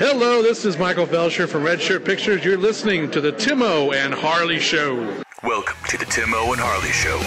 Hello, this is Michael Felsher from Red Shirt Pictures. You're listening to the Timo and Harley Show. Welcome to the Timo and Harley Show.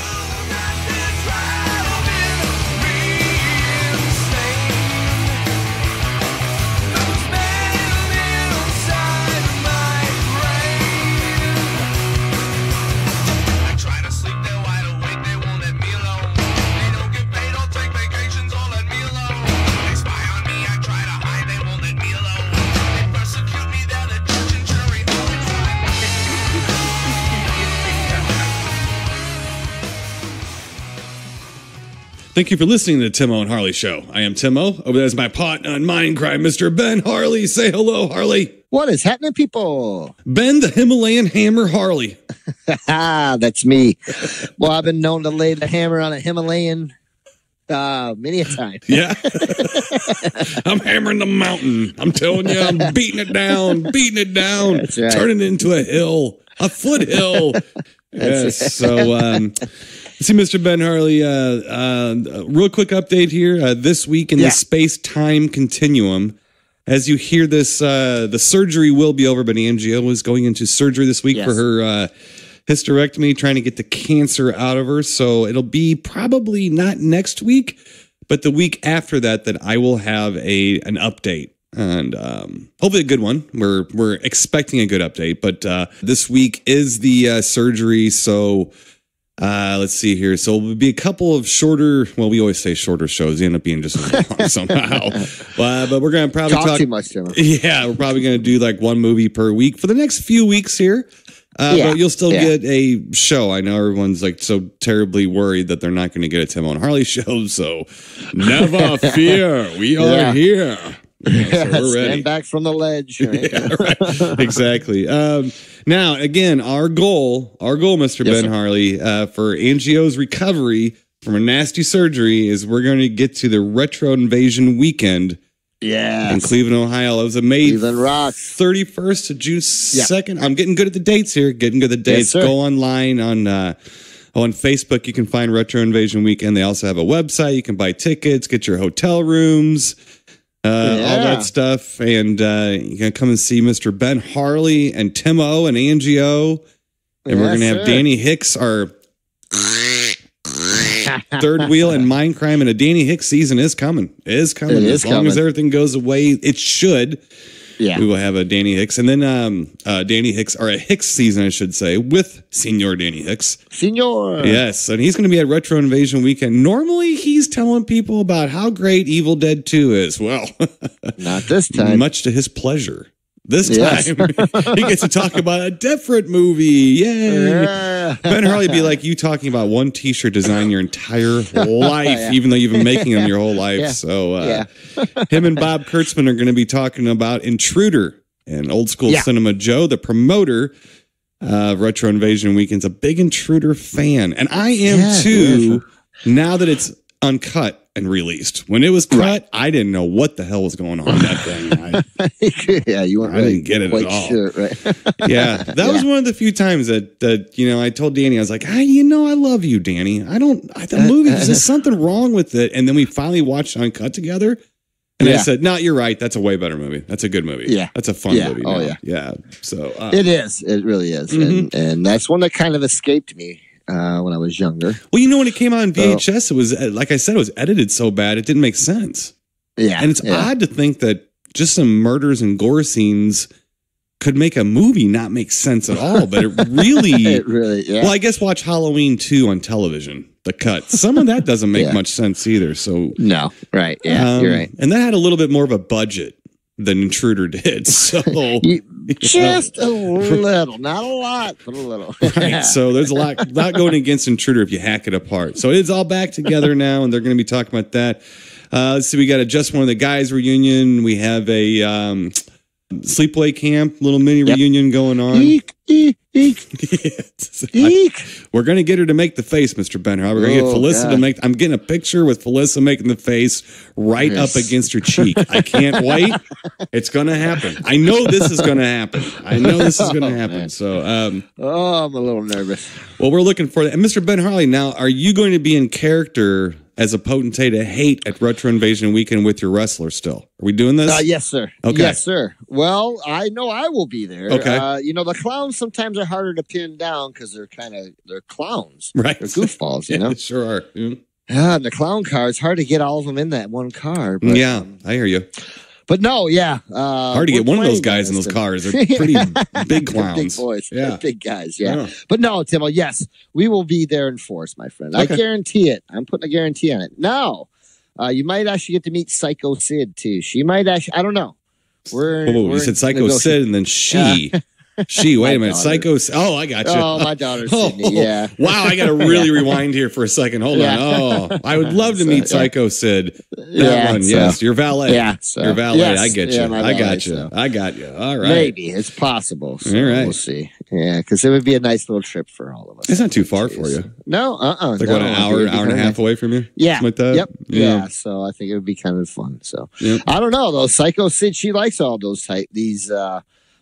Thank you for listening to the Timo and Harley Show. I am Timo. Over there is my partner in Mindcrime, Mr. Ben Harley. Say hello, Harley. What is happening, people? Ben the Himalayan Hammer Harley. That's me. Well, I've been known to lay the hammer on a Himalayan many a time. Yeah. I'm hammering the mountain. I'm telling you, I'm beating it down, That's right. turning it into a hill, a foothill. Yes. So, let's see, Mr. Ben Harley, real quick update here. This week in the space-time continuum, as you hear this, the surgery will be over, but Angio is going into surgery this week for her hysterectomy, trying to get the cancer out of her. So it'll be probably not next week, but the week after that I will have an update. And hopefully a good one. We're expecting a good update, but this week is the surgery. So let's see here. So it'll be a couple of shorter. Well, we always say shorter shows. They end up being just as long somehow. But we're gonna probably talk too much, Jim. Yeah, we're probably gonna do like one movie per week for the next few weeks here. But you'll still get a show. I know everyone's like so terribly worried that they're not going to get a Timo and Harley show. So never fear, we are here. So we're ready. Stand back from the ledge. Right? Yeah, right. Exactly. Now, again, our goal, Mr. Ben Harley, for Angio's recovery from a nasty surgery is we're going to get to the Retro Invasion weekend in Cleveland, Ohio. It was May 31st to June 2nd. I'm getting good at the dates here. Getting good at the dates. Go online on Facebook. You can find Retro Invasion Weekend. They also have a website. You can buy tickets, get your hotel rooms. All that stuff, and you can come and see Mr. Ben Harley and Timo and Angio, and we're gonna have Danny Hicks, our third wheel in Mindcrime, and a Danny Hicks season is coming. As long as everything goes away, it should. Yeah, we will have a Danny Hicks, and then Danny Hicks, or a Hicks season, I should say, with Senior Danny Hicks. Senior, yes, and he's going to be at Retro Invasion Weekend. Normally, he's telling people about how great Evil Dead 2 is. Well, not this time. Much to his pleasure. This time, he gets to talk about a different movie. Yay! Ben Harley be like you talking about one T-shirt design your entire life, even though you've been making them your whole life. So, him and Bob Kurtzman are going to be talking about Intruder and Old School Cinema Joe, the promoter of Retro Invasion Weekend's a big Intruder fan, and I am too. Now that it's uncut and released. When it was cut, I didn't know what the hell was going on in that thing. You weren't I didn't get it at all. Sure, right? That was one of the few times that I told Danny, I was like, I love you, Danny. The movie, there's something wrong with it. And then we finally watched Uncut together. And I said, no, you're right. That's a way better movie. That's a good movie. Yeah. That's a fun movie. Oh, now. Yeah. So it is. It really is. Mm-hmm. And that's one that kind of escaped me. When I was younger. Well, when it came out on VHS, it was, like I said, it was edited so bad, it didn't make sense. Yeah. And it's odd to think that just some murders and gore scenes could make a movie not make sense at all, but it really, well, I guess watch Halloween 2 on television, the cut. Some of that doesn't make much sense either. So no, right. Yeah, you're right. And that had a little bit more of a budget than Intruder did. So just a little, not a lot, but a little. Right. So there's a lot going against Intruder if you hack it apart. So it's all back together now, and they're going to be talking about that. Let's see, we got a Just One of the Guys reunion. We have a sleepaway camp, little mini reunion going on. Eek, eek, eek. Eek. We're going to get her to make the face, Mr. Benner. We're going to get Felissa to make. I'm getting a picture with Felissa making the face right up against her cheek. I can't wait. It's going to happen. I know this is going to happen. So, I'm a little nervous. Well, we're looking for that. And Mr. Ben Harley, now, are you going to be in character as a potentate of hate at Retro Invasion Weekend with your wrestler still. Are we doing this? Yes, sir. Okay. Yes, sir. Well, I know I will be there. Okay. The clowns sometimes are harder to pin down because they're clowns. Right. They're goofballs, you know? They sure are. Yeah. Yeah, and the clown car, it's hard to get all of them in that one car. But, Yeah, I hear you. But no, yeah. Hard to get one of those guys in those cars. They're pretty big clowns. Big boys. Yeah. Big guys, yeah. But no, Timo, yes, we will be there in force, my friend. Okay. I guarantee it. I'm putting a guarantee on it. Now, you might actually get to meet Psycho Sid, too. She might actually, I don't know. You said Psycho Sid and then she. Wait a minute. Psycho. Oh, I got you. Oh, my daughter, Sydney. Yeah. Wow, I got to really rewind here for a second. Hold on. Oh, I would love to meet Psycho Sid. That one, yes. Your valet. Yeah. Your valet. Yes. I get you. Yeah, I got you. I got you. All right. Maybe. It's possible. So all right. We'll see. Yeah, because it would be a nice little trip for all of us. It's not too far for you. No, It's like an hour and a half away from you? Yeah. Something like that? Yep. Yeah. So I think it would be kind of fun. So I don't know, though. Psycho Sid, she likes all these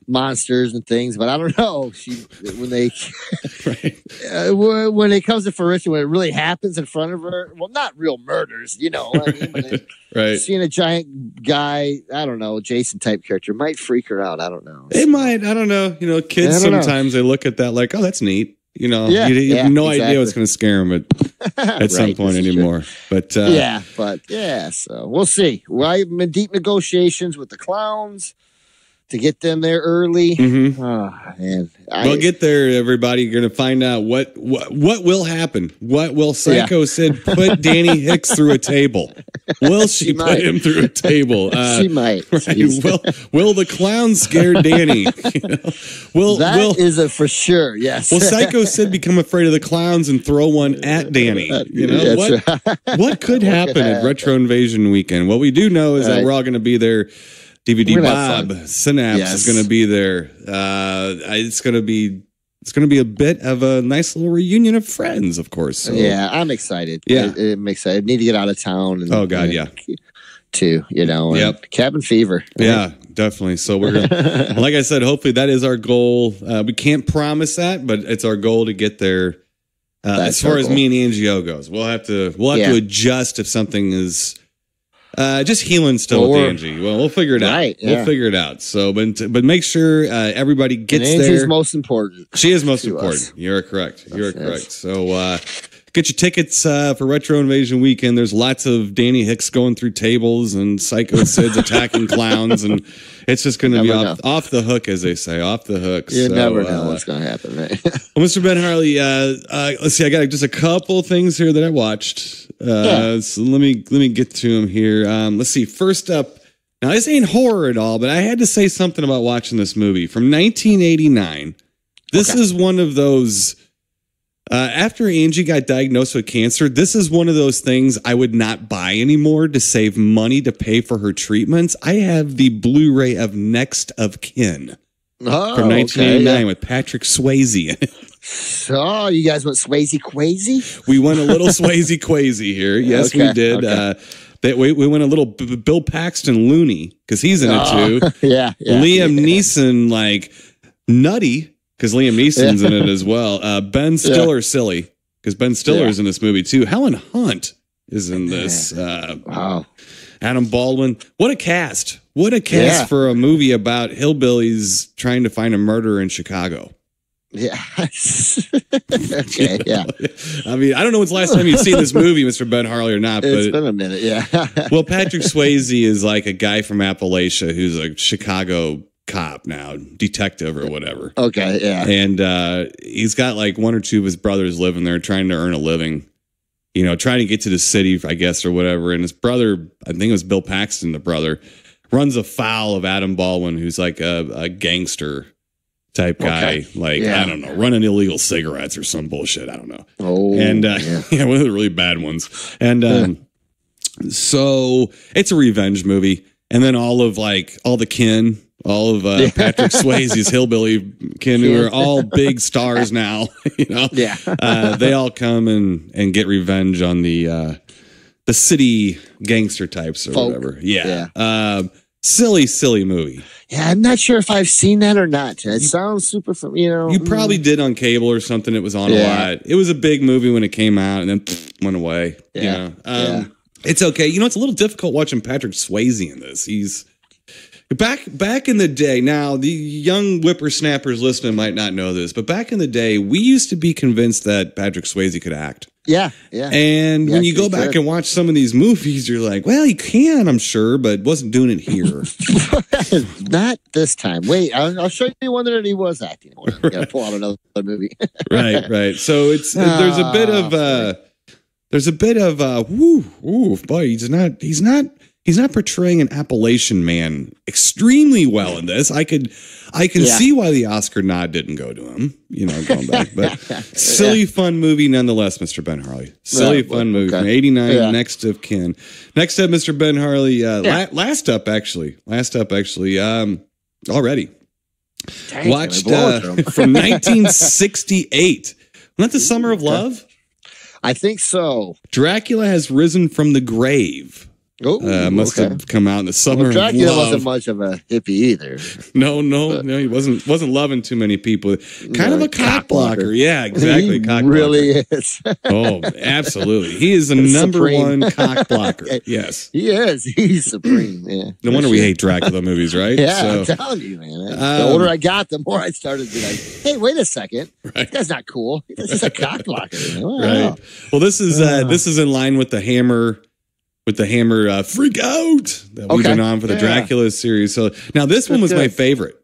monsters and things, but I don't know. When it comes to fruition, when it really happens in front of her, well, not real murders, you know. I mean, but right. Seeing a giant guy, I don't know, Jason type character might freak her out. I don't know. It might. I don't know. You know, kids sometimes they look at that like, oh, that's neat. You know, you have no idea what's going to scare them at some point anymore. But so we'll see. Well, I've been in deep negotiations with the clowns to get them there early. Mm-hmm. Oh, man. We'll get there, everybody. You're going to find out what will happen. What will Psycho Sid put Danny Hicks through a table? Will she put him through a table? She might. Right. Will the clown scare Danny? That is a for sure, yes. Will Psycho Sid become afraid of the clowns and throw one at Danny? You know, what could happen at Retro Invasion Weekend? What we do know is that we're all going to be there. DVD Bob Synapse is going to be there. It's going to be a bit of a nice little reunion of friends, of course. So. Yeah, I'm excited. Yeah, I'm excited. I need to get out of town. Too, you know. Yep. Cabin fever. Yeah, definitely. So we're gonna, like I said, hopefully that is our goal. We can't promise that, but it's our goal to get there. As far as me and Angie goes, we'll have to adjust if something is. Just healing still with Angie. Well, we'll figure it out. Right, yeah. We'll figure it out. So, but make sure everybody gets there. Angie's most important. She is most important. You're correct. You're correct. So, get your tickets for Retro Invasion Weekend. There's lots of Danny Hicks going through tables and Psycho Sid's attacking clowns, and it's just going to be off the hook, as they say, off the hook. You never know what's going to happen, right? Well, Mr. Ben Harley, let's see. I got just a couple things here that I watched. So let me get to them here. Let's see. First up, now this ain't horror at all, but I had to say something about watching this movie from 1989. This is one of those. After Angie got diagnosed with cancer, this is one of those things I would not buy anymore to save money to pay for her treatments. I have the Blu-ray of Next of Kin from 1989 with Patrick Swayze in it. So you guys went Swayze Quazy? We went a little Swayze Quazy here. Yes, we did. We went a little Bill Paxton loony because he's in it too. Yeah. Liam Neeson like nutty. Because Liam Neeson's in it as well. Ben Stiller silly. Because Ben Stiller's in this movie too. Helen Hunt is in this. Wow. Adam Baldwin. What a cast. What a cast for a movie about hillbillies trying to find a murderer in Chicago. Yeah. Okay, yeah. I mean, I don't know when's the last time you've seen this movie, Mr. Ben Harley, or not. It's been a minute, yeah. Well, Patrick Swayze is like a guy from Appalachia who's a Chicago cop now, detective or whatever. Okay, yeah. And he's got like one or two of his brothers living there trying to earn a living, you know, trying to get to the city, I guess, or whatever. And his brother, I think it was Bill Paxton, the brother, runs afoul of Adam Baldwin, who's like a gangster type guy, I don't know, running illegal cigarettes or some bullshit. I don't know. Oh, and one of the really bad ones. And so it's a revenge movie. And then all the kin, all of Patrick Swayze's hillbilly kin, who are all big stars now, you know, they all come and get revenge on the city gangster types or whatever. Yeah. Silly movie. Yeah, I'm not sure if I've seen that or not. It sounds super, You probably did on cable or something. It was on a lot. It was a big movie when it came out and then went away. Yeah. It's okay. It's a little difficult watching Patrick Swayze in this. He's back in the day. Now, the young whippersnappers listening might not know this, but back in the day, we used to be convinced that Patrick Swayze could act. Yeah. And when you go back and watch some of these movies, you're like, well, he can, I'm sure, but wasn't doing it here. Not this time. Wait, I'll show you one that he was acting. You gotta pull out another movie. Right. So there's a bit of boy, he's not portraying an Appalachian man extremely well in this. I can see why the Oscar nod didn't go to him, going back. But silly, fun movie nonetheless, Mr. Ben Harley. Silly, fun movie from 89, Next of Kin. Next up, Mr. Ben Harley. Last up, actually. Already. Dang, watched from 1968. Not the Summer of Love? I think so. Dracula Has Risen from the Grave. Must have come out in the summer. Well, Dracula wasn't much of a hippie either. No, he wasn't loving too many people. Kind of a cock blocker. Yeah, exactly. He really is. Oh, absolutely. He is the number one cock blocker. Yes, he is. He's supreme. Yeah. No wonder we hate Dracula movies, right? Yeah, I'm telling you, man. The older I got, the more I started to be like, "Hey, wait a second, that's not cool. This is a cock blocker." Right. Well, this is in line with the Hammer. Freak Out that we've been on for the Dracula series. So now this one was my favorite.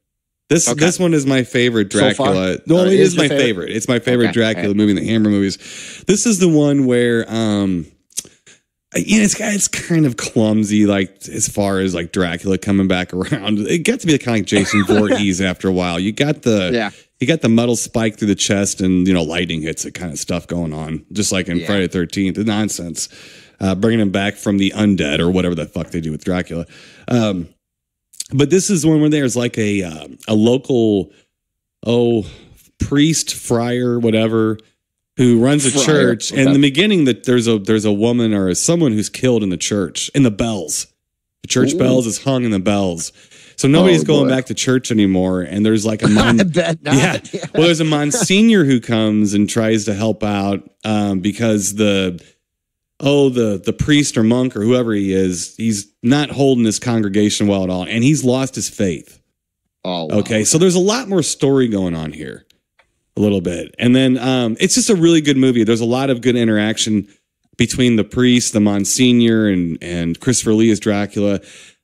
This one is my favorite Dracula. So no, it is my favorite. It's my favorite Dracula movie in the Hammer movies. This is the one where it's kind of clumsy, like as far as like Dracula coming back around. It got to be kind of like Jason Voorhees after a while. You got the metal spike through the chest and lightning hits it kind of stuff going on, just like in Friday the 13th. The nonsense. Bringing him back from the undead or whatever the fuck they do with Dracula. But this is one where there's like a local, priest, friar, whatever, who runs a church. And in the beginning that there's a woman or someone who's killed in the church, in the bells. The church bells is hung in the bells. So nobody's going back to church anymore. And there's like a I bet not. Yeah. Well, there's a Monsignor who comes and tries to help out because the priest or monk or whoever he is, he's not holding his congregation well at all, and he's lost his faith. Oh, wow. Okay. So there's a lot more story going on here, a little bit. And then it's just a really good movie. There's a lot of good interaction between the priest, the Monsignor, and Christopher Lee as Dracula.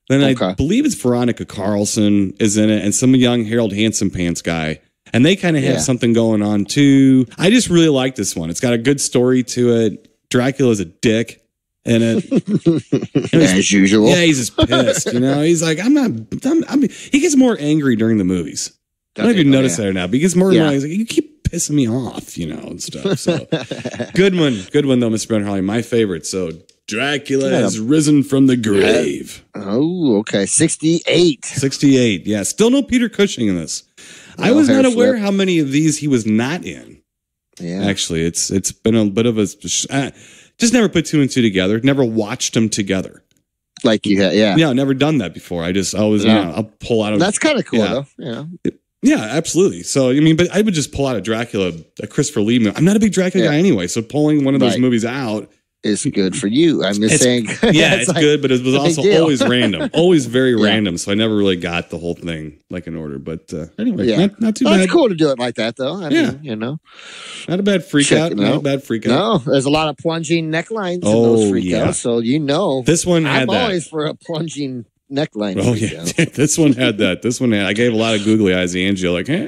Then I believe it's Veronica Carlson is in it, and some young Harold Handsome Pants guy. And they kind of have something going on, too. I just really like this one. It's got a good story to it. Dracula's a dick in it. As usual. Yeah, he's just pissed. He's like, he gets more angry during the movies. I don't know if you notice that or not, but he gets more annoying. He's like, you keep pissing me off, and stuff. So good one though, Mr. Ben Harley. My favorite. So Dracula Has Risen from the Grave. Oh, okay. 68. 68. Yeah. Still no Peter Cushing in this. I was not aware how many of these he was not in. Yeah, actually, it's been a bit of a just never put two and two together. Never watched them together. Like you had, never done that before. I'll pull out. That's kind of cool, though. Yeah, yeah, absolutely. So but I would just pull out a Christopher Lee movie. I'm not a big Dracula guy anyway, so pulling one of those movies out is good for you. I'm just saying. Yeah, it's like, good, but it was also always random, always very random. So I never really got the whole thing in order. But anyway, not too bad. It's cool to do it like that, though. I mean, not a bad freak out. Not a bad freak out. No, there's a lot of plunging necklines in those freak outs. So this one had I'm always for a plunging neckline. Oh yeah, this one had that. I gave a lot of googly eyes to Angela. Like, hey,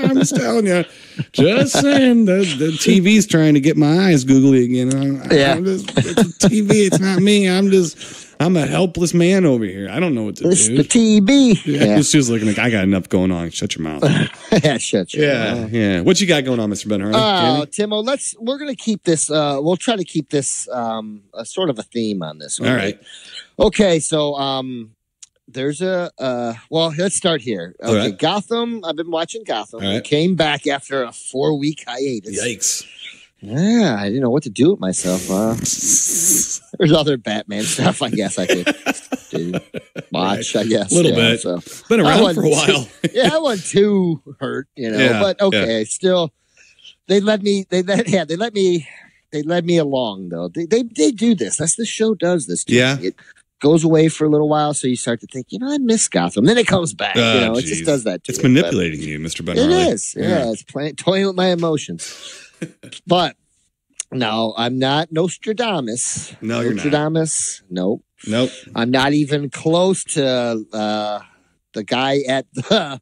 I'm just telling you. Just saying, the TV's trying to get my eyes googly again. It's a TV. It's not me. I'm a helpless man over here. I don't know what to do. It's the TV. Yeah. She was looking like, I got enough going on. Shut your mouth. Shut your mouth. Yeah. What you got going on, Mr. Ben Harley? Timo, we're going to keep this, we'll try to keep this a sort of a theme on this one. All right. Okay, so there's let's start here. Okay, right. Gotham. I've been watching Gotham. Right. Came back after a 4-week hiatus. Yikes. Yeah, I didn't know what to do with myself. There's other Batman stuff, I guess I could to watch, I guess. A little bit. So. Been around for a while. I wasn't too hurt, but okay, still, they let me along though. They do this. That's the show does this. Yeah. It goes away for a little while, so you start to think, I miss Gotham. Then it comes back. It just does that. It's manipulating you, Mr. Ben It Harley. is. Yeah, it's toying with my emotions. But no, I'm not Nostradamus. No, you're not. Nostradamus. Nope. I'm not even close to the guy at the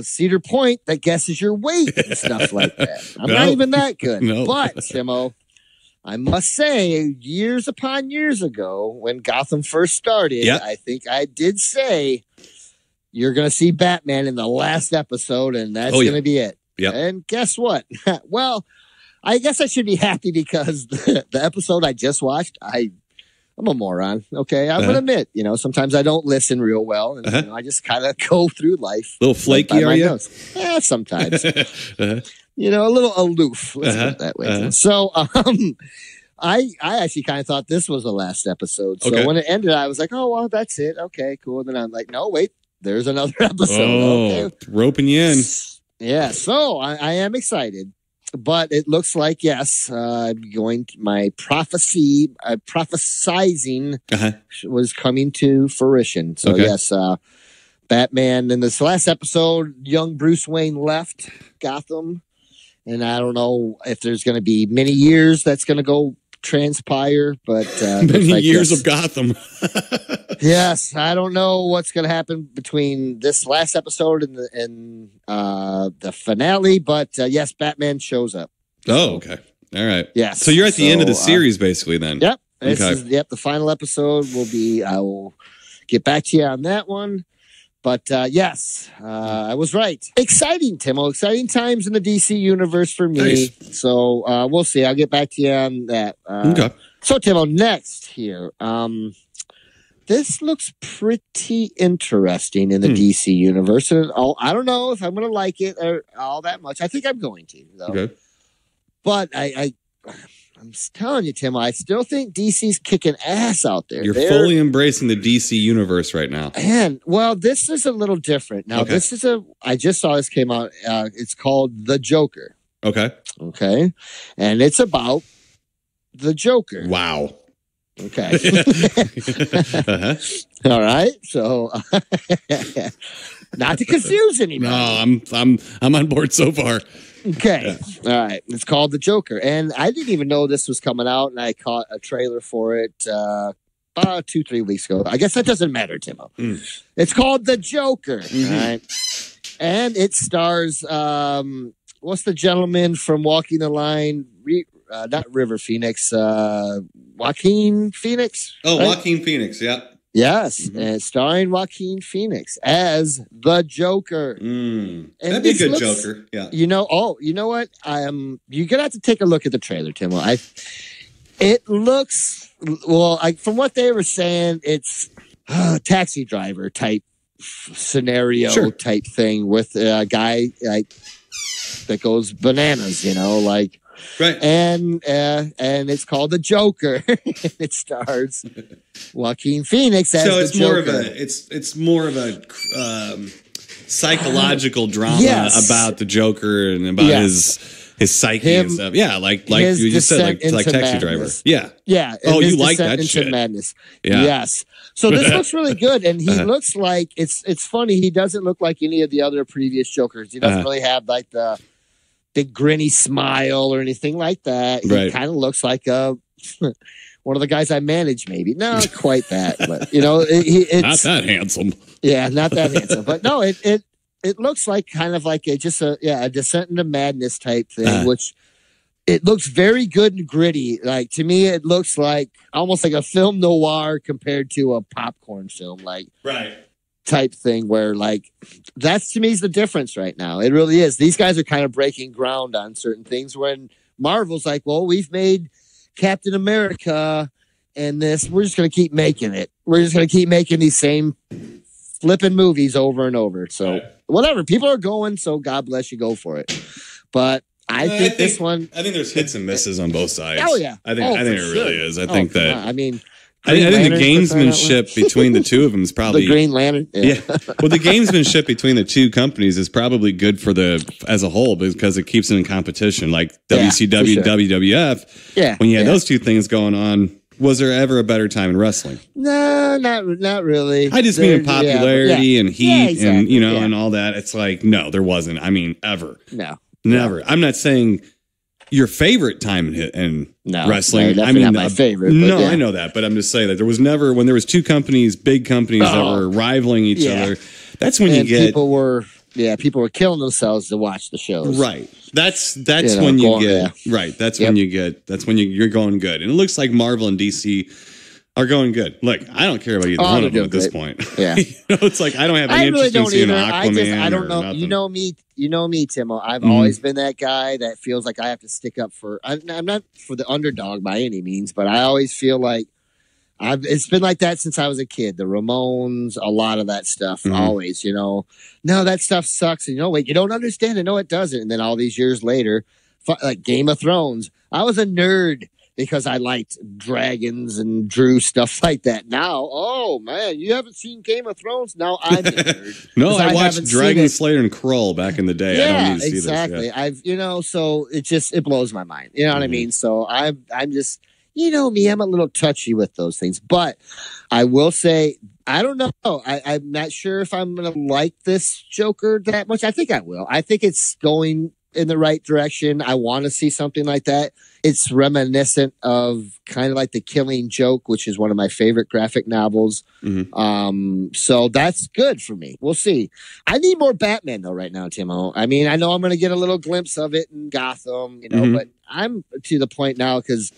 Cedar Point that guesses your weight and stuff like that. I'm not even that good. But, Timo, I must say, years upon years ago, when Gotham first started, I think I did say you're going to see Batman in the last episode, and that's going to be it. Yep. And guess what? Well, I guess I should be happy because the episode I just watched, I'm a moron. Okay, I'm gonna admit, sometimes I don't listen real well, and I just kind of go through life. A little flaky, are you? Yeah, sometimes. A little aloof. Let's put it that way. So, I actually kind of thought this was the last episode. So when it ended, I was like, oh well, that's it. Okay, cool. And then I'm like, no, wait, there's another episode. Roping you in. Yeah. So I am excited. But it looks like, yes, my prophesizing was coming to fruition. So, yes, Batman in this last episode, young Bruce Wayne left Gotham. And I don't know if there's going to be many years that's going to go transpire, but many years of Gotham. Yes, I don't know what's going to happen between this last episode and the finale, but yes, Batman shows up. Oh, okay, all right. Yes. So you're at the end of the series, basically. Then. Yep. The final episode will be. I will get back to you on that one. But yes, I was right. Exciting, Timo. Exciting times in the DC universe for me. Nice. So we'll see. I'll get back to you on that. Okay. So, Timo, next here. This looks pretty interesting in the DC universe. And I don't know if I'm going to like it or all that much. I think I'm going to, though. Okay. But I'm telling you, Tim, I still think DC's kicking ass out there. You're fully embracing the DC universe right now. And, well, this is a little different. Now, this is I just saw this came out. It's called The Joker. Okay. Okay. And it's about the Joker. Wow. Okay. All right. So, not to confuse anybody. No, I'm on board so far. Okay. Yeah. All right. It's called The Joker. And I didn't even know this was coming out, and I caught a trailer for it 2-3 weeks ago. I guess that doesn't matter, Timo. It's called The Joker. Mm-hmm. All right. And it stars what's the gentleman from Walking the Line? Not River Phoenix, Joaquin Phoenix. Oh, right? Joaquin Phoenix, yeah. Yes, and starring Joaquin Phoenix as the Joker. That'd be a good Joker, yeah. You know what? You're gonna have to take a look at the trailer, Timo. It looks from what they were saying, it's taxi driver type scenario type thing with a guy like that goes bananas, right. And it's called The Joker. It stars Joaquin Phoenix as so it's the Joker. It's more of a psychological drama about the Joker and about his psyche and stuff. Yeah, like you said, like Taxi Driver. Yeah. Yeah. Oh, you like that shit. Madness. Yeah. Yes. So this looks really good, and he looks like it's funny. He doesn't look like any of the other previous Jokers. He doesn't really have like the big grinny smile or anything like that. He kind of looks like one of the guys I manage, maybe. No, quite that, but it's not that handsome. Yeah, not that handsome. But no, it looks like kind of like a descent into madness type thing, which it looks very good and gritty. Like to me, it looks like almost like a film noir compared to a popcorn film, type thing where that's to me is the difference right now. It really is. These guys are kind of breaking ground on certain things when Marvel's like, well, we've made Captain America and we're just going to keep making it. We're just going to keep making these same flipping movies over and over. So whatever, people are going, so God bless you, go for it. But I think this one, I think there's hits and misses on both sides. Oh yeah. I think it really is. I think that, I mean, I think the Lantern, gamesmanship between the two of them is probably the Green Lantern. yeah. Well, the gamesmanship between the two companies is probably good for as a whole because it keeps it in competition. Like WCW, sure. WWF. Yeah. When you had those two things going on, was there ever a better time in wrestling? No, not really. I just mean in popularity and heat exactly. and and all that. It's like no, there wasn't. I mean, ever. No, never. I'm not saying your favorite time in wrestling. No, I mean, not my favorite. No, I know that, but I'm just saying that there was never when there was two companies, big companies that were rivaling each other. That's when you get people were killing themselves to watch the shows. Right. That's when you get right. That's when you get. That's when you're going good. And it looks like Marvel and DC are going good. Look, I don't care about either one of them at this point. Yeah, it's like I don't have any interest in seeing Aquaman. I don't know. Nothing. You know me, Timo. I've always been that guy that feels like I have to stick up for. I'm not for the underdog by any means, but I always feel like it's been like that since I was a kid. The Ramones, a lot of that stuff. Always, no, that stuff sucks. And wait, you don't understand it. No, it doesn't. And then all these years later, like Game of Thrones, I was a nerd because I liked dragons and drew stuff like that. Now, oh man, you haven't seen Game of Thrones? Now I'm a nerd. No, I watched Dragon Slayer and Krull back in the day. I don't need to see exactly. this. Yeah. I've, so it blows my mind. You know what I mean? So I'm just, me, I'm a little touchy with those things, but I will say, I don't know. I'm not sure if I'm going to like this Joker that much. I think I will. I think it's going in the right direction. I want to see something like that. It's reminiscent of kind of like The Killing Joke, which is one of my favorite graphic novels. So that's good for me. We'll see. I need more Batman though right now, Timo. I mean, I know I'm going to get a little glimpse of it in Gotham, but I'm to the point now because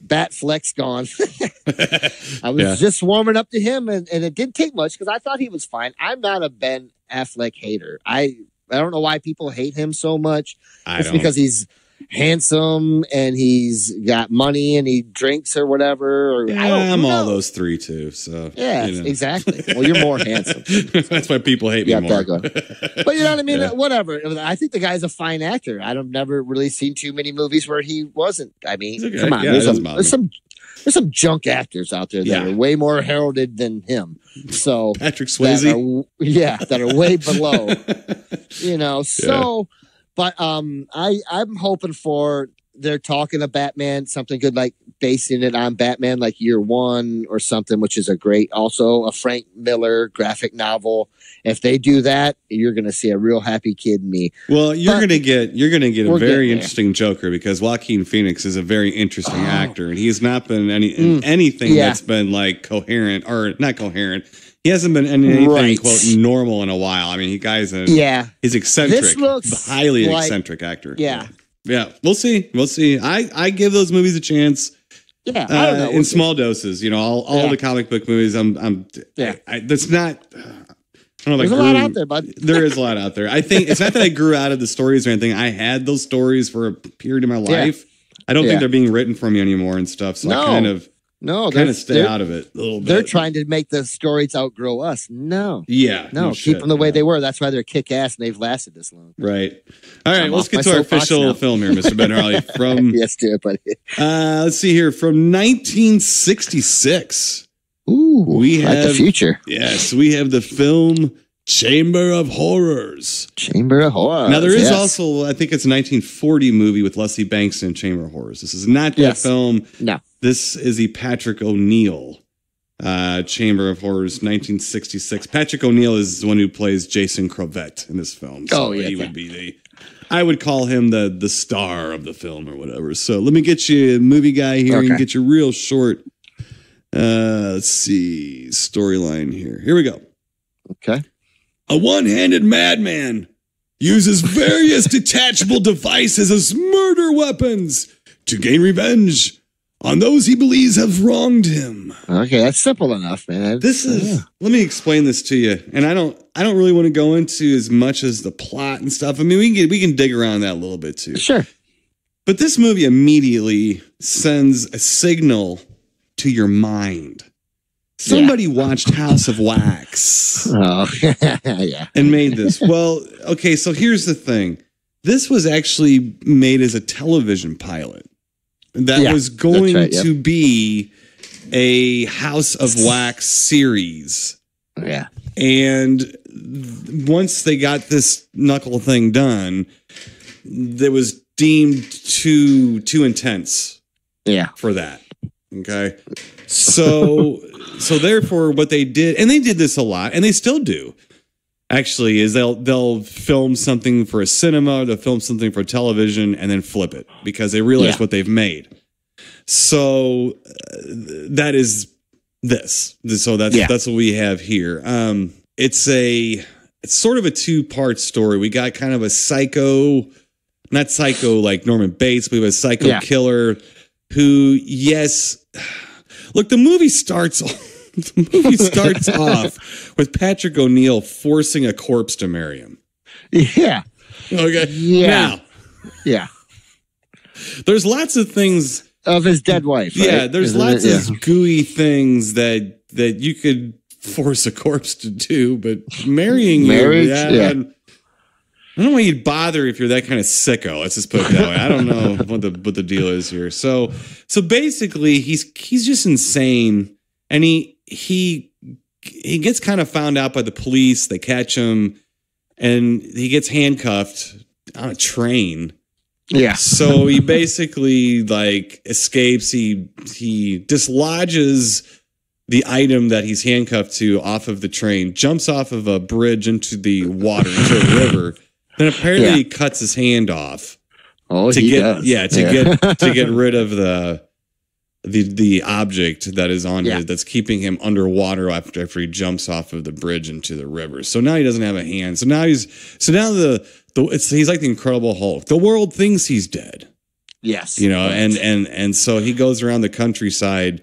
Batfleck's gone. I was just warming up to him, and it didn't take much because I thought he was fine. I'm not a Ben Affleck hater. I don't know why people hate him so much. It's because he's handsome and he's got money and he drinks or whatever. Or, I'm all those three too. So exactly. Well, you're more handsome. That's why people hate me more. But you know what I mean? Whatever. I think the guy's a fine actor. I've never really seen too many movies where he wasn't. I mean, come on. There's some junk actors out there that are way more heralded than him. So Patrick Swayze, that are way below. So. But I'm hoping for they're talking to Batman, something good like basing it on Batman, like Year One or something, which is also a Frank Miller graphic novel. If they do that, you're going to see a real happy kid in me. Well, you're going to get a very interesting Joker because Joaquin Phoenix is a very interesting actor, and he has not been anything that's been like coherent or not coherent. He hasn't been in anything quote normal in a while. I mean, he's eccentric, highly eccentric actor. Yeah. We'll see. I give those movies a chance. Yeah, I don't know. In small doses. All the comic book movies. That's not. I don't know. There's a lot out there, bud. There is a lot out there. I think it's not that I grew out of the stories or anything. I had those stories for a period of my life. I don't think they're being written for me anymore and stuff. So I kind of stay out of it a little bit. They're trying to make the stories outgrow us. No. Yeah. No, keep them the way they were. That's why they're kick ass and they've lasted this long. Right. All right. Let's get to our official film here, Mr. Ben Harley. From yes, do it, buddy. Let's see here. From 1966. Ooh, we have the future. Yes, we have the film Chamber of Horrors. Chamber of Horrors. Now there is also, I think it's a 1940 movie with Leslie Banks in Chamber of Horrors. This is not that film. No. This is the Patrick O'Neill Chamber of Horrors, 1966. Patrick O'Neill is the one who plays Jason Crovette in this film. So he would be I would call him the star of the film or whatever. So let me get you a movie guy here and get you real short. Let's see. Storyline here. Here we go. Okay. A one-handed madman uses various detachable devices as murder weapons to gain revenge on those he believes have wronged him. Okay, that's simple enough, man. This is let me explain this to you. And I don't really want to go into as much as the plot and stuff. I mean, we can dig around that a little bit too. Sure. But this movie immediately sends a signal to your mind. Somebody watched House of Wax. Oh, yeah. And made this. Well, okay, so here's the thing. This was actually made as a television pilot that was going to be a House of Wax series. Yeah. And once they got this knuckle thing done, it was deemed too intense. Yeah. For that. Okay. So therefore what they did, and they did this a lot, and they still do, actually, is they'll film something for a cinema, they'll film something for television, and then flip it because they realize what they've made. So that is this. So that's what we have here. It's sort of a two-part story. We got kind of a psycho, not psycho like Norman Bates, but we have a psycho killer who, look, the movie starts off with Patrick O'Neill forcing a corpse to marry him. Yeah. Okay. Yeah. Now, there's lots of things of his dead wife. Right? Yeah, there's lots of gooey things that you could force a corpse to do, but marriage, I don't know why you'd bother if you're that kind of sicko. Let's just put it that way. I don't know what the deal is here. So basically, he's just insane, and he gets kind of found out by the police. They catch him, and he gets handcuffed on a train. Yeah. So he basically escapes. He dislodges the item that he's handcuffed to off of the train, jumps off of a bridge into the water, into a river. Then apparently he cuts his hand off. Oh, to get rid of the object that is on that's keeping him underwater after he jumps off of the bridge into the river. So now he doesn't have a hand. So now he's like the Incredible Hulk. The world thinks he's dead. Yes. And so he goes around the countryside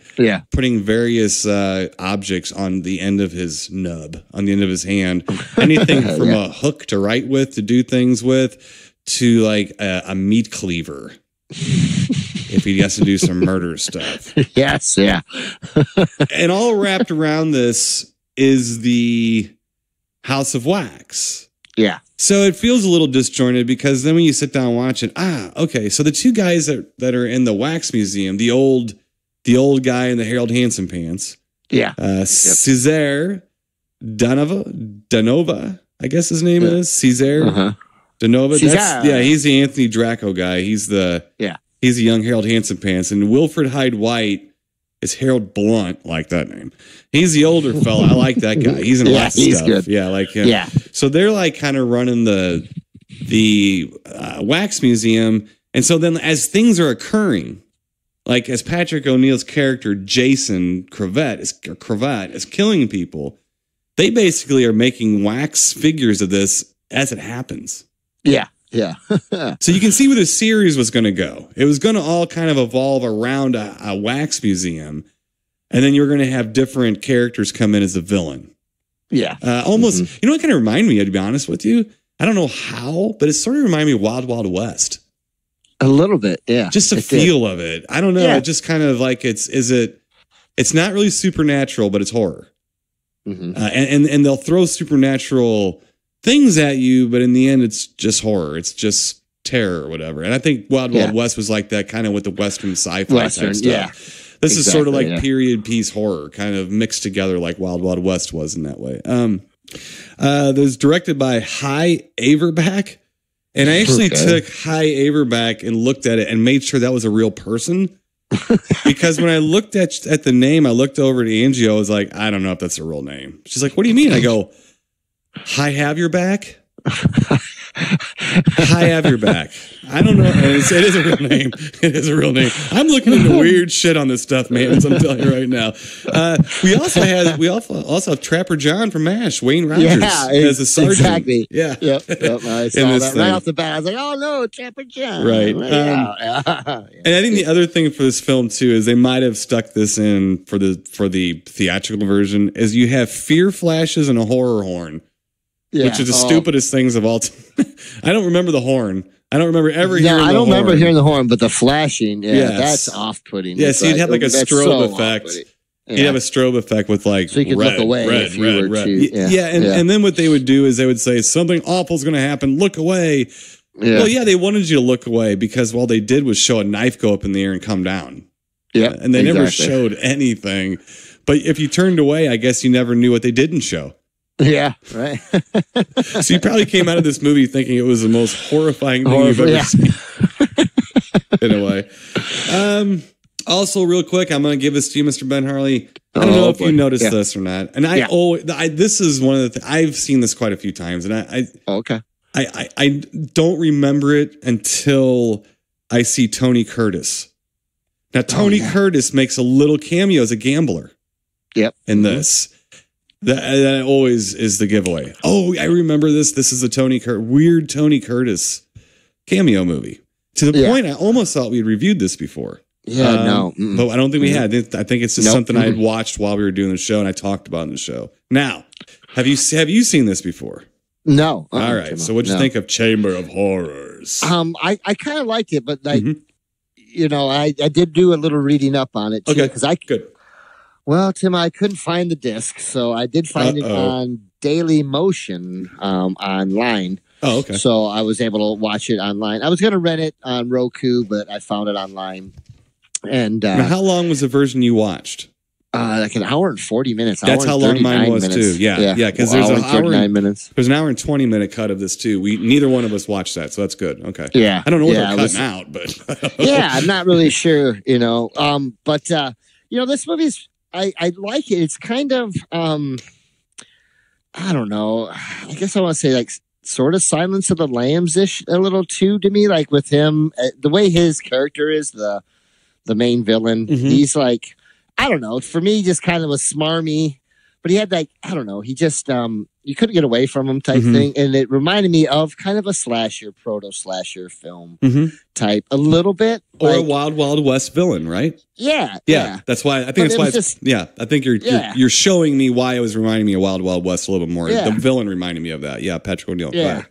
putting various objects on the end of his nub, on the end of his hand. Anything from a hook to write with, to do things with, to like a meat cleaver. If he has to do some murder stuff. Yes, yeah. And all wrapped around this is the House of Wax. Yeah. So it feels a little disjointed because then when you sit down and watch it, okay. So the two guys that are in the Wax Museum, the old guy in the Harold Hansen pants, Cesare Danova, I guess his name is Cesare Danova. He's the Anthony Draco guy. He's the young Harold Hansen pants, and Wilfred Hyde White is Harold Blunt, like that name. He's the older fella. I like that guy. He's in lots of stuff. Good. Yeah, like him. Yeah. So they're like kind of running the Wax Museum, and so then as things are occurring, like as Patrick O'Neill's character Jason Cravat is killing people, they basically are making wax figures of this as it happens. Yeah. Yeah. So you can see where the series was going to go. It was going to all kind of evolve around a wax museum, and then you're going to have different characters come in as a villain. Yeah. Almost, you know what kind of remind me of, to be honest with you? I don't know how, but it sort of reminded me of Wild Wild West. A little bit, yeah. Just the feel of it. I don't know. Yeah. It just kind of like it's not really supernatural, but it's horror. And they'll throw supernatural things at you, but in the end, it's just horror. It's just terror or whatever. And I think Wild Wild West was like that, kind of with the Western sci-fi type stuff. Yeah. This is sort of like period piece horror, kind of mixed together like Wild Wild West was in that way. It was directed by Hy Averback. And I actually took Hy Averback and looked at it and made sure that was a real person. Because when I looked at the name, I looked over at Angie. I was like, I don't know if that's a real name. She's like, what do you mean? I go, Hi, have your back. Hi, have your back. I don't know. It is a real name. It is a real name. I'm looking into weird shit on this stuff, man. So I'm telling you right now. We also have Trapper John from MASH, Wayne Rogers, as a sergeant. Exactly. Yeah. Yep. I saw that right off the bat. I was like, oh no, Trapper John. Right. And I think the other thing for this film too is they might have stuck this in for the theatrical version is you have fear flashes and a horror horn. Yeah. Which are the stupidest things of all time. I don't remember the horn. I don't remember ever hearing the horn. I don't remember hearing the horn, but the flashing, that's off-putting. Yeah, so you'd have like a strobe effect. Yeah. You'd have a strobe effect with like so you could look away if you were to. Yeah, and then what they would do is they would say, something awful is going to happen. Look away. Yeah. Well, they wanted you to look away because all they did was show a knife go up in the air and come down. Yeah, and they never showed anything. But if you turned away, I guess you never knew what they didn't show. Yeah, right. So you probably came out of this movie thinking it was the most horrifying thing you've ever seen. In a way. Also, real quick, I'm going to give this to you, Mr. Ben Harley. I don't know if you noticed this or not. And this is one of the I've seen this quite a few times, and I don't remember it until I see Tony Curtis. Now, Tony Curtis makes a little cameo as a gambler. Yep. In this. That always is the giveaway. Oh, I remember this. This is a weird Tony Curtis cameo movie. To the point, I almost thought we'd reviewed this before. Yeah, no. But I don't think we had. I think it's just something I had watched while we were doing the show, and I talked about in the show. Now, have you seen this before? No. All right. So what'd you think of Chamber of Horrors? I kind of liked it, but I did do a little reading up on it, too. Okay, good. Well, Tim, I couldn't find the disc, so I did find it on Daily Motion online. Oh, okay. So I was able to watch it online. I was going to rent it on Roku, but I found it online. And now, how long was the version you watched? Like an hour and 40 minutes. That's how long mine was too. Yeah. Because there's an hour 39 minutes. There's an hour and 20-minute cut of this too. Neither one of us watched that, so that's good. Okay. Yeah. I don't know what they're cutting out, but yeah, I'm not really sure. But this movie's. I like it. It's kind of I don't know. I guess I want to say like sort of Silence of the Lambs-ish a little too to me. Like with him, the way his character is the main villain. Mm-hmm. He's like, I don't know. For me, just kind of a smarmy, but he had like, I don't know. He just you couldn't get away from him type thing, and it reminded me of kind of a proto slasher film type a little bit, or like, a Wild Wild West villain, right? Yeah. That's why I think I think you're showing me why it was reminding me of Wild Wild West a little bit more. Yeah. The villain reminded me of that. Yeah, Patrick O'Neal. Yeah.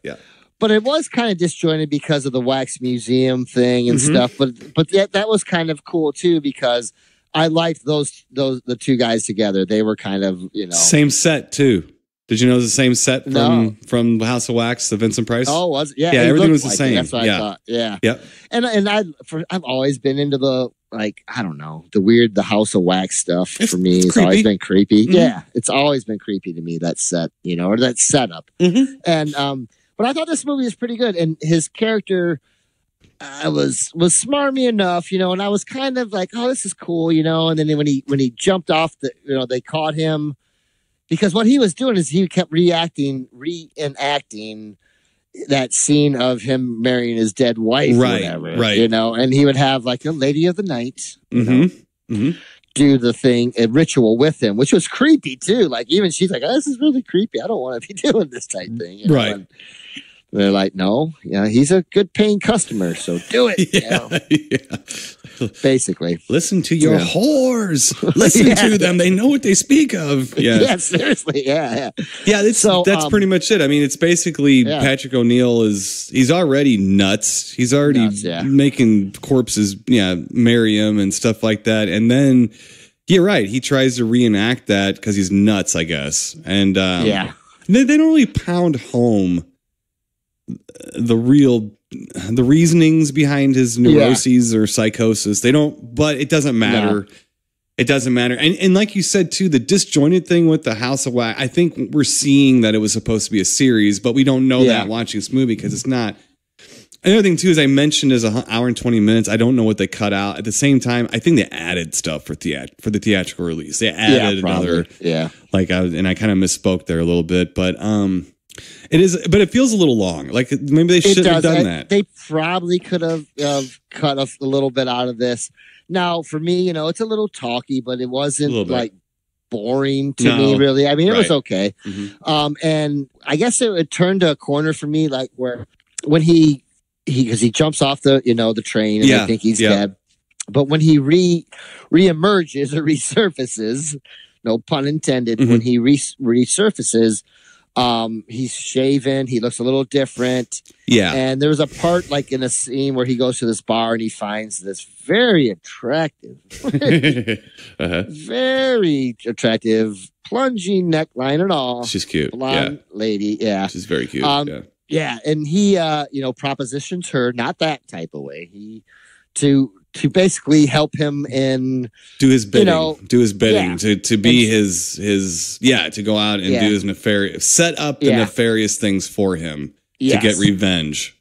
But it was kind of disjointed because of the wax museum thing and stuff. But that was kind of cool too because I liked the two guys together. They were kind of same set too. Did you know it was the same set from House of Wax, the Vincent Price? Oh, was it? Yeah, everything was the same. That's what I thought. Yeah. Yep. And I've always been into the I don't know, the House of Wax stuff. For me, it's always been creepy. Mm-hmm. Yeah, it's always been creepy to me, that set, or that setup. Mm-hmm. And but I thought this movie was pretty good, and his character was smarmy enough, and I was kind of like, oh, this is cool, and then when he jumped off they caught him. Because what he was doing is he kept reenacting that scene of him marrying his dead wife, right? And he would have like a lady of the night, do the thing, a ritual with him, which was creepy too. Like even she's like, oh, this is really creepy. I don't want to be doing this type thing, right? And they're like, no, he's a good paying customer, so do it. Basically, listen to your whores. Listen to them. They know what they speak of. Yeah, seriously. Yeah. That's pretty much it. I mean, it's basically Patrick O'Neal he's already nuts. He's already making corpses, marry him and stuff like that. And then, you're right. He tries to reenact that because he's nuts, I guess. And they don't really pound home the reasonings behind his neuroses or psychosis. They don't, but it doesn't matter. No. It doesn't matter. And like you said too, the disjointed thing with the House of Wax, I think we're seeing that it was supposed to be a series, but we don't know that watching this movie because it's not. Another thing too is I mentioned is an hour and 20 minutes. I don't know what they cut out. At the same time, I think they added stuff for the theatrical release. They added another. Yeah. And I kind of misspoke there a little bit, but it is, but it feels a little long. Like maybe they shouldn't have done that. They probably could have cut a little bit out of this. Now, for me, it's a little talky, but it wasn't like boring to me, really. I mean, it was okay. Mm-hmm. And I guess it turned a corner for me, like where when he jumps off the train and I think he's dead. But when he reemerges or resurfaces, no pun intended, when he resurfaces. He's shaven. He looks a little different. Yeah. And there's a part like in a scene where he goes to this bar and he finds this very attractive, very attractive, plunging neckline and all. She's cute. Blonde lady. Yeah. She's very cute. Yeah. And he, propositions her, not that type of way. He to basically help him in do his bidding, yeah. to be his to go out and do his nefarious, set up the nefarious things for him to get revenge.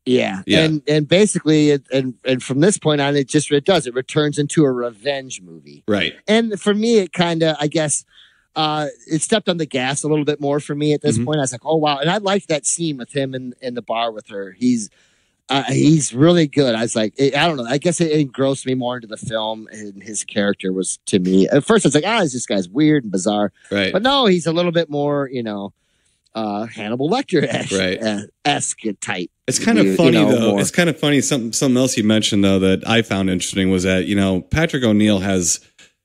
Yeah. And basically and from this point on it returns into a revenge movie. Right. And for me it kind of, I guess, it stepped on the gas a little bit more for me at this point. I was like, oh wow. And I liked that scene with him in the bar with her. He's really good. I was like, I don't know. I guess it engrossed me more into the film, and his character was, to me, at first I was like, this guy's weird and bizarre. Right. But no, he's a little bit more, Hannibal Lecter-esque type. It's kind of funny though. More. It's kind of funny. Something else you mentioned though that I found interesting was that, Patrick O'Neal has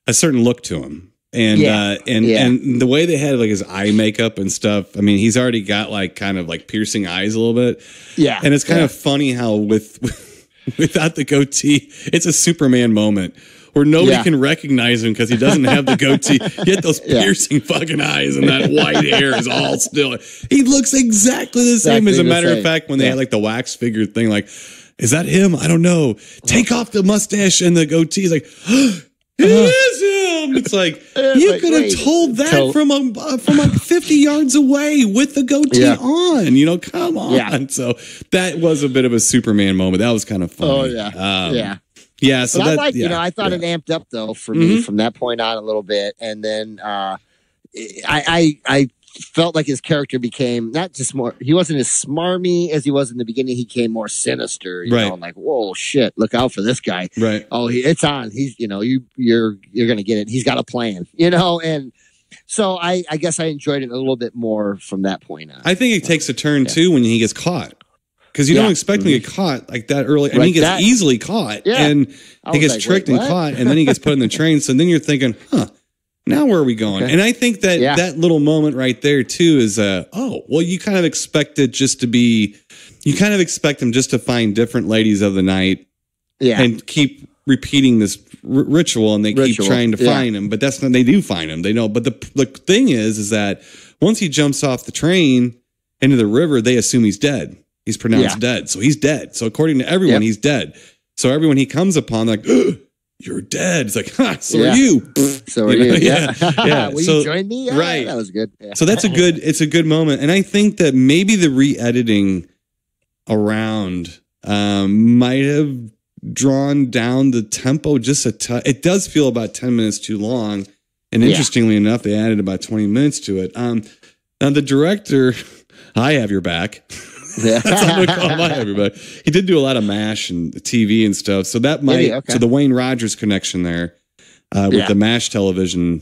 a certain look to him. And and the way they had like his eye makeup and stuff, I mean, he's already got like kind of like piercing eyes a little bit. Yeah. And it's kind of funny how without the goatee, it's a Superman moment where nobody can recognize him because he doesn't have the goatee. Yet those piercing fucking eyes and that white hair is all still. He looks exactly the same. As a matter of fact, when they had like the wax figure thing, like, is that him? I don't know. Take off the mustache and the goatee. He's like, it is him. It's like you could have told that from like 50 yards away with the goatee on. Come on. Yeah. So that was a bit of a Superman moment. That was kind of funny. Oh yeah, yeah. So but I thought it amped up though for me from that point on a little bit, and then I felt like his character became not just more. He wasn't as smarmy as he was in the beginning. He became more sinister. You know, like, whoa, shit! Look out for this guy. Right. Oh, it's on. He's, you're gonna get it. He's got a plan. And so I guess I enjoyed it a little bit more from that point on. I think it takes a turn too when he gets caught. Because you don't expect him to get caught like that early. I mean, he gets easily caught and he gets tricked and caught, and then he gets put in the train. So then you're thinking, now where are we going? Okay. And I think that that little moment right there too is, you kind of expect it just to be, you kind of expect him just to find different ladies of the night and keep repeating this ritual, and they keep trying to find him, but that's not, they do find him. They know. But the thing is that once he jumps off the train into the river, they assume he's dead. He's pronounced dead. So he's dead. So according to everyone, he's dead. So everyone he comes upon, like, you're dead. It's like, so are you. So are you. Yeah. Will you join me? Right. That was good. Yeah. So it's a good moment. And I think that maybe the re-editing around might have drawn down the tempo just a touch. It does feel about 10 minutes too long. And interestingly enough, they added about 20 minutes to it. Now the director, I have your back. That's what I'm gonna call him. I have your back. He did do a lot of MASH and TV and stuff. So that might, so the Wayne Rogers connection there with the MASH television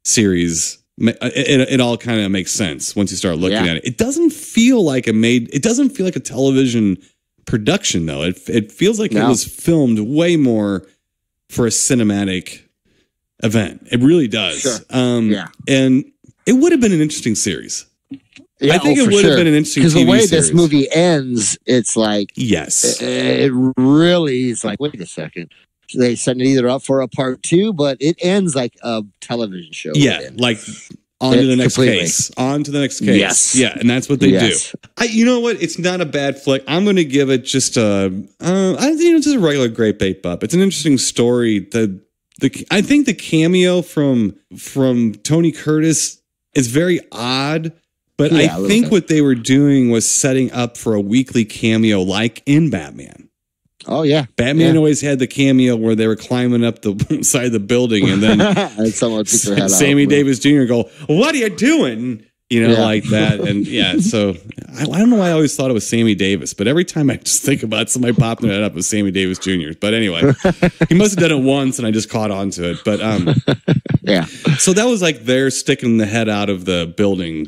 series, it all kind of makes sense once you start looking at it. It doesn't feel like a television production though. It feels like it was filmed way more for a cinematic event. It really does. Sure. And it would have been an interesting series. Yeah, I think it would have been an interesting because the way series. This movie ends, it's like it really is like, wait a second, they set it either up for a part 2, but it ends like a television show. Yeah, like on to the next case, on to the next case. Yes, and that's what they do. You know what? It's not a bad flick. I'm going to give it just I think it's just a regular great bait bup. It's an interesting story. I think the cameo from Tony Curtis is very odd. But I think what they were doing was setting up for a weekly cameo like in Batman. Oh, yeah. Batman always had the cameo where they were climbing up the side of the building and then and someone picked their head Sammy out, Davis Jr. go, what are you doing? Like that. And so I don't know why I always thought it was Sammy Davis, but every time I just think about somebody popping it up with Sammy Davis Jr. But anyway, he must have done it once and I just caught on to it. But so that was like they're sticking the head out of the building.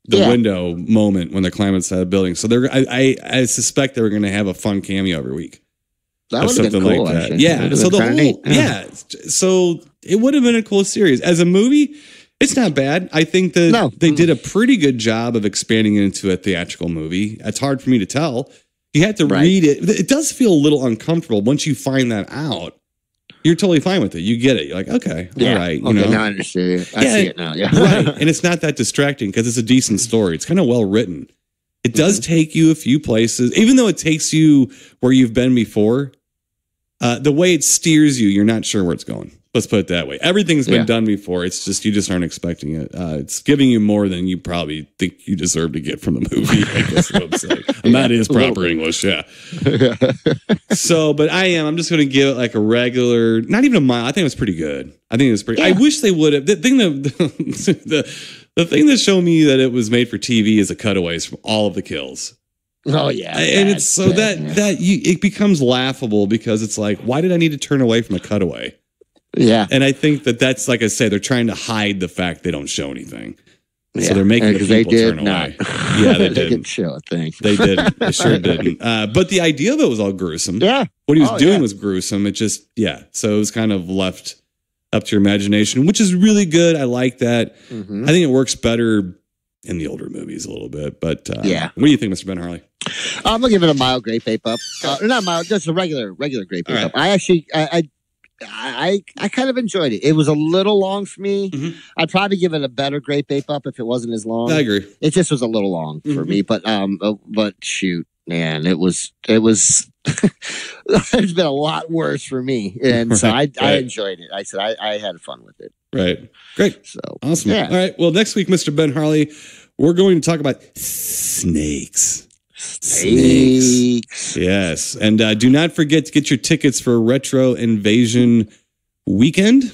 The window moment when they're climbing inside the building. So I suspect they were going to have a fun cameo every week. That would have been cool, like that. Actually. Yeah. So the whole, so it would have been a cool series. As a movie, it's not bad. I think that they did a pretty good job of expanding it into a theatrical movie. It's hard for me to tell. You have to read it. It does feel a little uncomfortable once you find that out. You're totally fine with it. You get it. You're like, okay, all right. Okay, now I understand it. I see it now. Yeah. Right. And it's not that distracting because it's a decent story. It's kind of well written. It does take you a few places, even though it takes you where you've been before. the way it steers you, you're not sure where it's going. Let's put it that way. Everything's been done before. It's just you just aren't expecting it. It's giving you more than you probably think you deserve to get from the movie. I guess is what I'm saying. And that is proper English, yeah. So, but I'm just going to give it like a regular, not even a mile. I think it was pretty good. I think it was pretty. Yeah. I wish they would have. The thing that showed me that it was made for TV is the cutaways from all of the kills. Oh yeah, and it's so it becomes laughable because it's like, why did I need to turn away from a cutaway? Yeah. And I think that's, like I say, they're trying to hide the fact they don't show anything. So they're making the people turn away. Yeah, they didn't show a thing. They didn't. They sure didn't. But the idea of it was all gruesome. Yeah. What he was doing was gruesome. It just, So it was kind of left up to your imagination, which is really good. I like that. Mm-hmm. I think it works better in the older movies a little bit. But what do you think, Mr. Ben Harley? I'm going to give it a mild grape ape up. Not mild, just a regular grape ape up. I actually, I kind of enjoyed it. It was a little long for me. Mm-hmm. I'd probably give it a better grape ape up if it wasn't as long. I agree. It just was a little long for me, but shoot, man, it was there's been a lot worse for me. And so I enjoyed it. I said I had fun with it. Right. Great. So awesome. Yeah. All right. Well, next week, Mr. Ben Harley, we're going to talk about snakes. Snakes. Yes. And do not forget to get your tickets for Retro Invasion Weekend.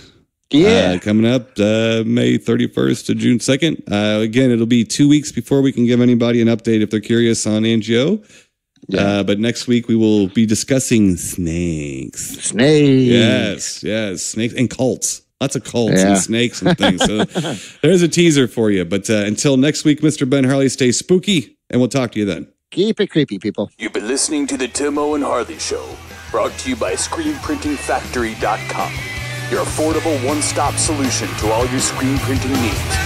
Yeah. Coming up May 31st to June 2nd. Again, it'll be 2 weeks before we can give anybody an update if they're curious on NGO. Yeah. But next week we will be discussing snakes. Snakes. Yes. Snakes and cults. Lots of cults and snakes and things. So there's a teaser for you. But until next week, Mr. Ben Harley, stay spooky, and we'll talk to you then. Keep it creepy, people. You've been listening to the Timo and Harley Show, brought to you by ScreenPrintingFactory.com, your affordable one-stop solution to all your screen printing needs.